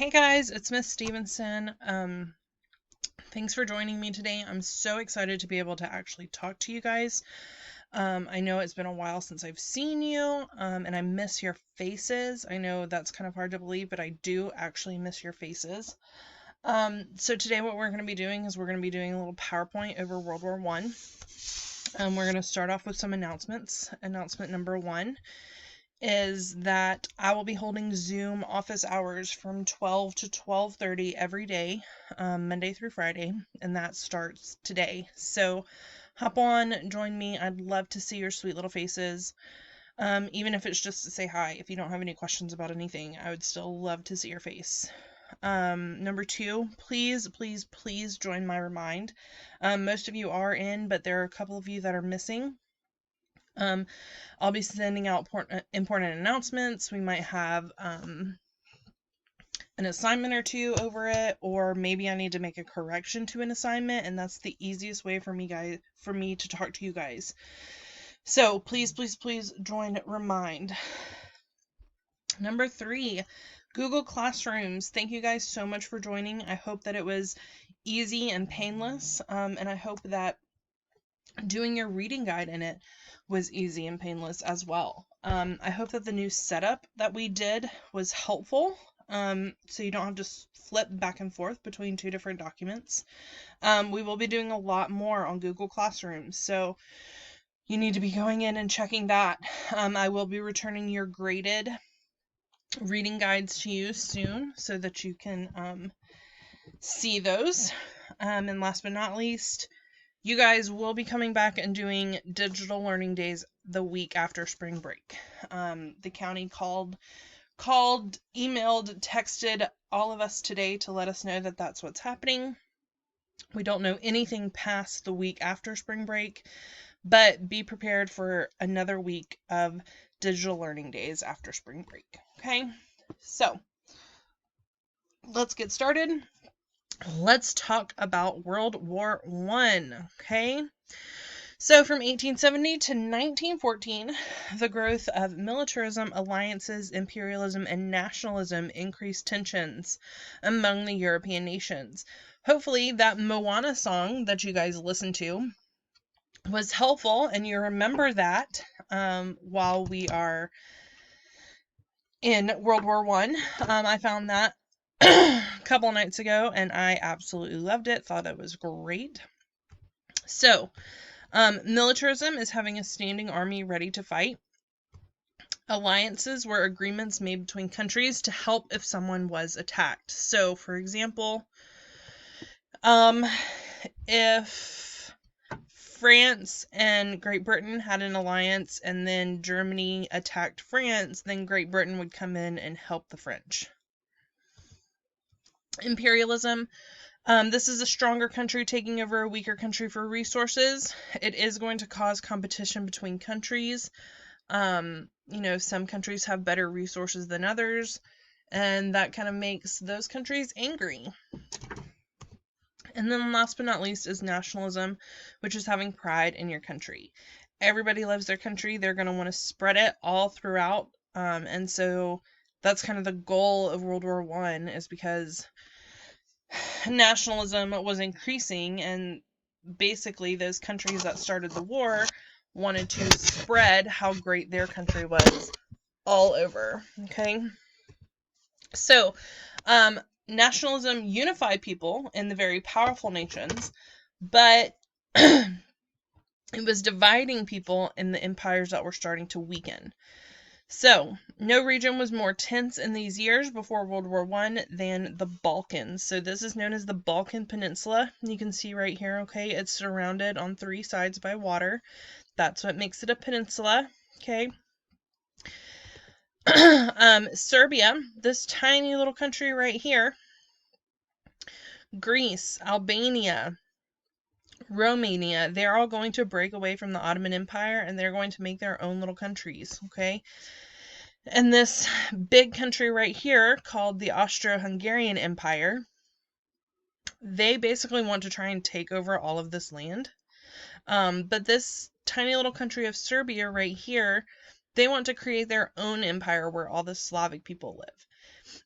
Hey guys, it's Miss Stevenson. Thanks for joining me today. I'm so excited to be able to actually talk to you guys. I know it's been a while since I've seen you, and I miss your faces. I know that's kind of hard to believe, but I do actually miss your faces. So today what we're going to be doing is we're going to be doing a little PowerPoint over World War I. We're going to start off with some announcements. Announcement number one is that I will be holding Zoom office hours from 12 to 12:30 every day, Monday through Friday, and that starts today. So hop on, join me. I'd love to see your sweet little faces, even if it's just to say hi. If you don't have any questions about anything, I would still love to see your face. Number two, please, please, please join my Remind. Most of you are in, but there are a couple of you that are missing. I'll be sending out important announcements. We might have an assignment or two over it, or maybe I need to make a correction to an assignment, and that's the easiest way for me to talk to you guys. So please, please, please join Remind. Number three, Google Classrooms. Thank you guys so much for joining. I hope that it was easy and painless, and I hope that doing your reading guide in it was easy and painless as well. I hope that the new setup that we did was helpful, so you don't have to flip back and forth between two different documents. We will be doing a lot more on Google Classroom, so you need to be going in and checking that. I will be returning your graded reading guides to you soon so that you can see those. And last but not least, you guys will be coming back and doing digital learning days the week after spring break. The county called, emailed, texted all of us today to let us know that that's what's happening. We don't know anything past the week after spring break, but be prepared for another week of digital learning days after spring break. Okay, so let's get started. Let's talk about World War I. Okay. So from 1870 to 1914, the growth of militarism, alliances, imperialism, and nationalism increased tensions among the European nations. Hopefully that Moana song that you guys listened to was helpful, and you remember that while we are in World War I. I found that a couple of nights ago, and I absolutely loved it, thought it was great. So, militarism is having a standing army ready to fight. Alliances were agreements made between countries to help if someone was attacked. So, for example, if France and Great Britain had an alliance and then Germany attacked France, then Great Britain would come in and help the French. Imperialism. This is a stronger country taking over a weaker country for resources. It is going to cause competition between countries. Some countries have better resources than others, and that kind of makes those countries angry. And then last but not least is nationalism, which is having pride in your country. Everybody loves their country. They're going to want to spread it all throughout. And so that's kind of the goal of World War I, is because nationalism was increasing, and basically those countries that started the war wanted to spread how great their country was all over. Okay, so nationalism unified people in the very powerful nations, but it was dividing people in the empires that were starting to weaken. So, no region was more tense in these years before World War I than the Balkans. So this is known as the Balkan Peninsula. You can see right here, okay, it's surrounded on three sides by water. That's what makes it a peninsula, okay? Serbia, this tiny little country right here, Greece, Albania, Romania, they're all going to break away from the Ottoman Empire, and they're going to make their own little countries, okay? And this big country right here, called the Austro-Hungarian Empire, they basically want to try and take over all of this land. But this tiny little country of Serbia right here, they want to create their own empire where all the Slavic people live.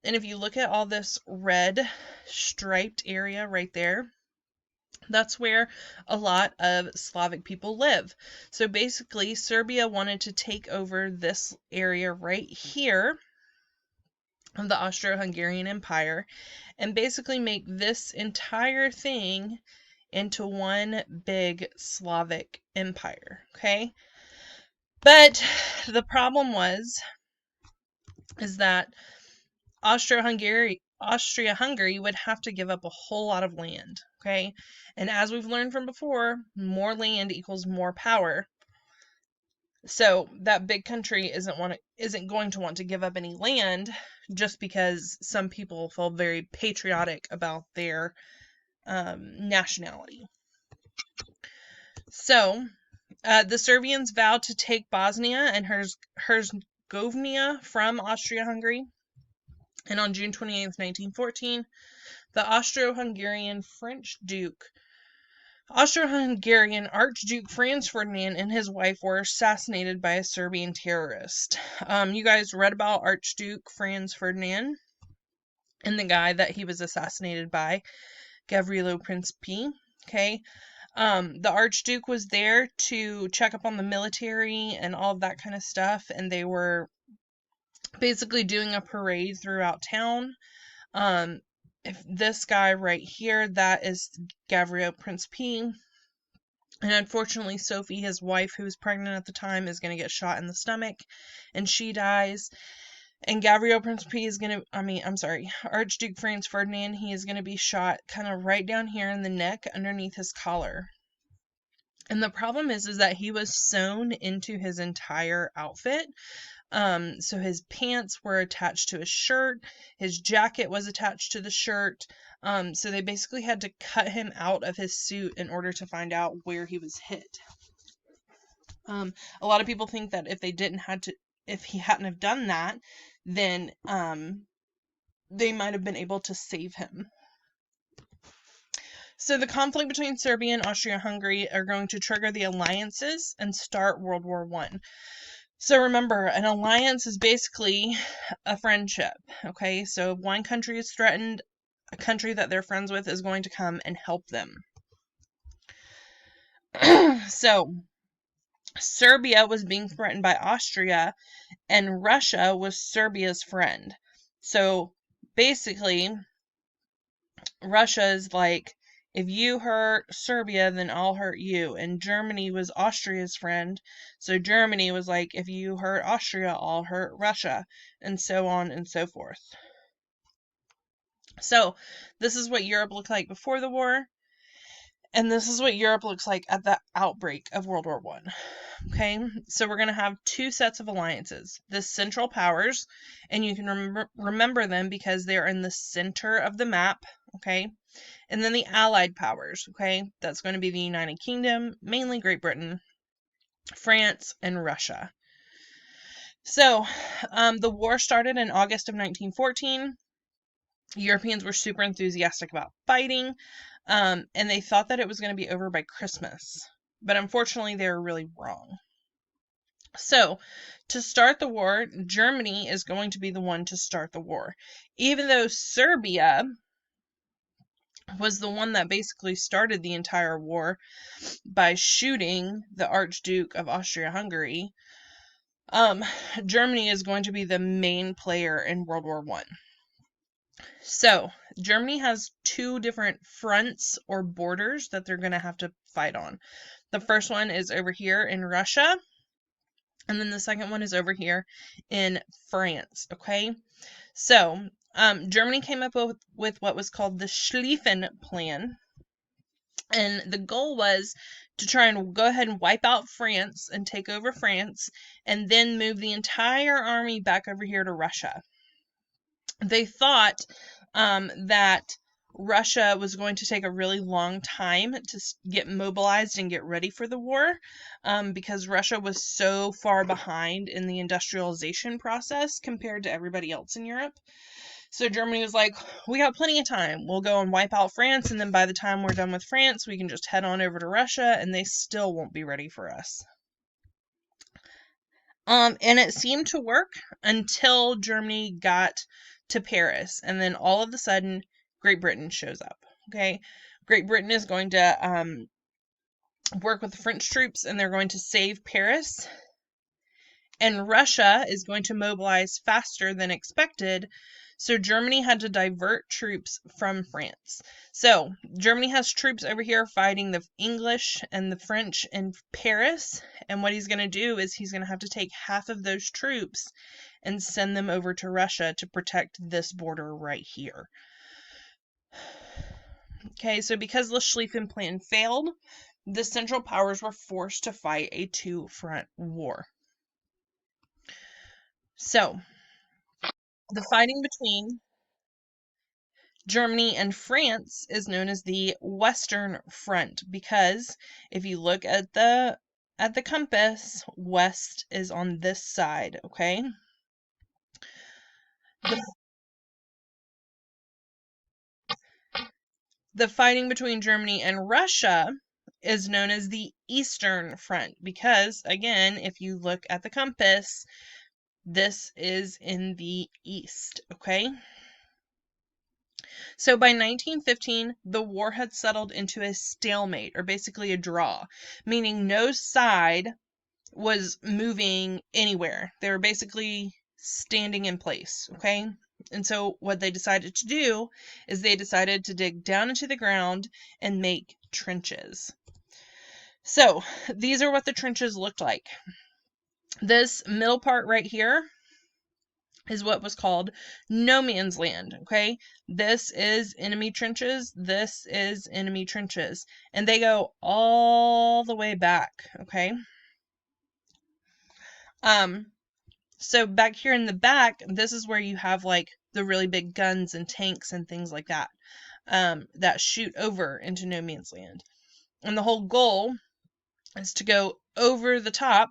And if you look at all this red striped area right there, that's where a lot of Slavic people live. So basically, Serbia wanted to take over this area right here of the Austro-Hungarian Empire and basically make this entire thing into one big Slavic empire, okay? But the problem is that Austria-Hungary would have to give up a whole lot of land, okay? And as we've learned from before, more land equals more power. So that big country isn't going to want to give up any land just because some people feel very patriotic about their nationality. So the Serbians vowed to take Bosnia and Herzegovina from Austria-Hungary. And on June 28th, 1914, the Austro-Hungarian Archduke Franz Ferdinand and his wife were assassinated by a Serbian terrorist. You guys read about Archduke Franz Ferdinand and the guy that he was assassinated by, Gavrilo Principi. Okay. The Archduke was there to check up on the military and all of that kind of stuff, and they were basically doing a parade throughout town. If this guy right here, that is Gavrilo Principi. And unfortunately, Sophie, his wife, who was pregnant at the time, is going to get shot in the stomach, and she dies. And Gavrilo Principi is going to, Archduke Franz Ferdinand, he is going to be shot kind of right down here in the neck underneath his collar. And the problem is that he was sewn into his entire outfit. So his pants were attached to his shirt, his jacket was attached to the shirt. So they basically had to cut him out of his suit in order to find out where he was hit. A lot of people think that if he hadn't have done that, then they might have been able to save him. So the conflict between Serbia and Austria-Hungary are going to trigger the alliances and start World War I. So remember, an alliance is basically a friendship, okay? So if one country is threatened, a country that they're friends with is going to come and help them. So Serbia was being threatened by Austria, and Russia was Serbia's friend. So basically, Russia is like, if you hurt Serbia, then I'll hurt you. And Germany was Austria's friend. So Germany was like, if you hurt Austria, I'll hurt Russia. And so on and so forth. So this is what Europe looked like before the war. And this is what Europe looks like at the outbreak of World War I. Okay, so we're going to have two sets of alliances. The Central Powers, and you can remember them because they're in the center of the map. Okay, and then the Allied Powers. Okay, that's going to be the United Kingdom, mainly Great Britain, France, and Russia. So the war started in August of 1914. Europeans were super enthusiastic about fighting, and they thought that it was going to be over by Christmas. But unfortunately, they were really wrong. So, to start the war, Germany is going to be the one to start the war. Even though Serbia was the one that basically started the entire war by shooting the Archduke of Austria-Hungary, Germany is going to be the main player in World War I. So, Germany has two different fronts or borders that they're going to have to fight on. The first one is over here in Russia, and then the second one is over here in France, okay? So, Germany came up with what was called the Schlieffen Plan, and the goal was to try and go ahead and wipe out France and take over France, and then move the entire army back over here to Russia. They thought that Russia was going to take a really long time to get mobilized and get ready for the war because Russia was so far behind in the industrialization process compared to everybody else in Europe. So Germany was like, we got plenty of time. We'll go and wipe out France, and then by the time we're done with France, we can just head on over to Russia, and they still won't be ready for us. And it seemed to work until Germany got to Paris. And then all of a sudden, Great Britain shows up. Okay. Great Britain is going to work with the French troops, and they're going to save Paris. And Russia is going to mobilize faster than expected. So Germany had to divert troops from France. So Germany has troops over here fighting the English and the French in Paris. And what he's going to do is he's going to have to take half of those troops and send them over to Russia to protect this border right here. Okay, so because the Schlieffen Plan failed, the Central Powers were forced to fight a two-front war. So, the fighting between Germany and France is known as the Western Front because if you look at the compass, west is on this side, okay? The fighting between Germany and Russia is known as the Eastern Front because, again, if you look at the compass, this is in the east, okay? So by 1915, the war had settled into a stalemate, or basically a draw, meaning no side was moving anywhere. They were basically standing in place, okay? And so what they decided to do is they decided to dig down into the ground and make trenches. So these are what the trenches looked like. This middle part right here is what was called no man's land, okay? This is enemy trenches, this is enemy trenches, and they go all the way back, okay? So back here in the back, this is where you have like the really big guns and tanks and things like that, that shoot over into no man's land. And the whole goal is to go over the top,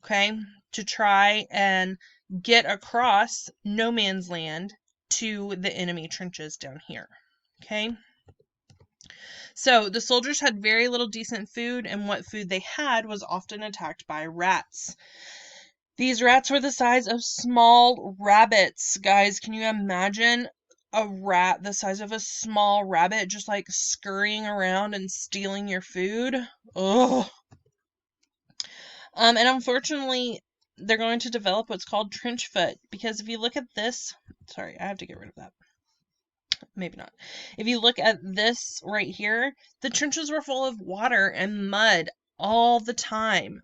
okay, to try and get across no man's land to the enemy trenches down here, okay? So the soldiers had very little decent food, and what food they had was often attacked by rats. These rats were the size of small rabbits. Guys, can you imagine a rat the size of a small rabbit just like scurrying around and stealing your food? Ugh. And unfortunately, they're going to develop what's called trench foot, because if you look at this, sorry, I have to get rid of that. Maybe not. If you look at this right here, the trenches were full of water and mud all the time.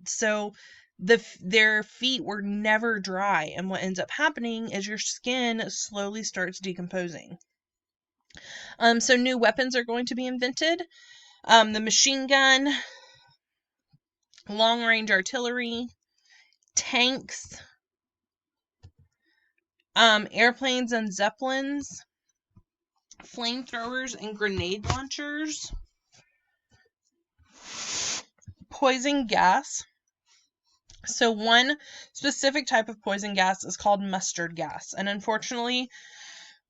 So their feet were never dry, and what ends up happening is your skin slowly starts decomposing. So new weapons are going to be invented. The machine gun, long-range artillery, tanks, airplanes and zeppelins, flamethrowers and grenade launchers, poison gas. So one specific type of poison gas is called mustard gas, and unfortunately,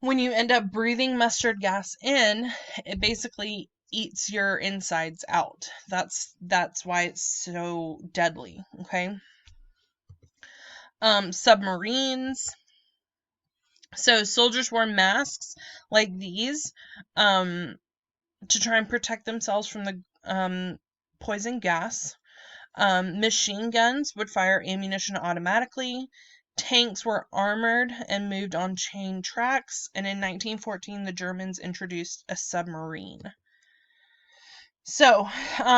when you end up breathing mustard gas in, it basically eats your insides out. That's why it's so deadly, okay? Submarines. So soldiers wore masks like these to try and protect themselves from the poison gas. Machine guns would fire ammunition automatically. Tanks were armored and moved on chain tracks, and in 1914 the Germans introduced a submarine. So,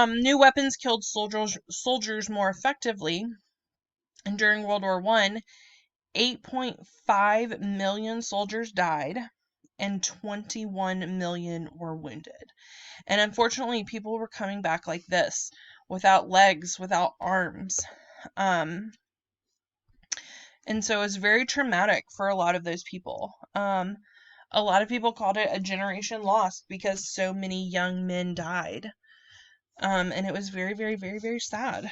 new weapons killed soldiers more effectively, and during World War I, 8.5 million soldiers died, and 21 million were wounded. And unfortunately, people were coming back like this, without legs, without arms. And so it was very traumatic for a lot of those people. A lot of people called it a generation lost because so many young men died. And it was very, very, very, very sad.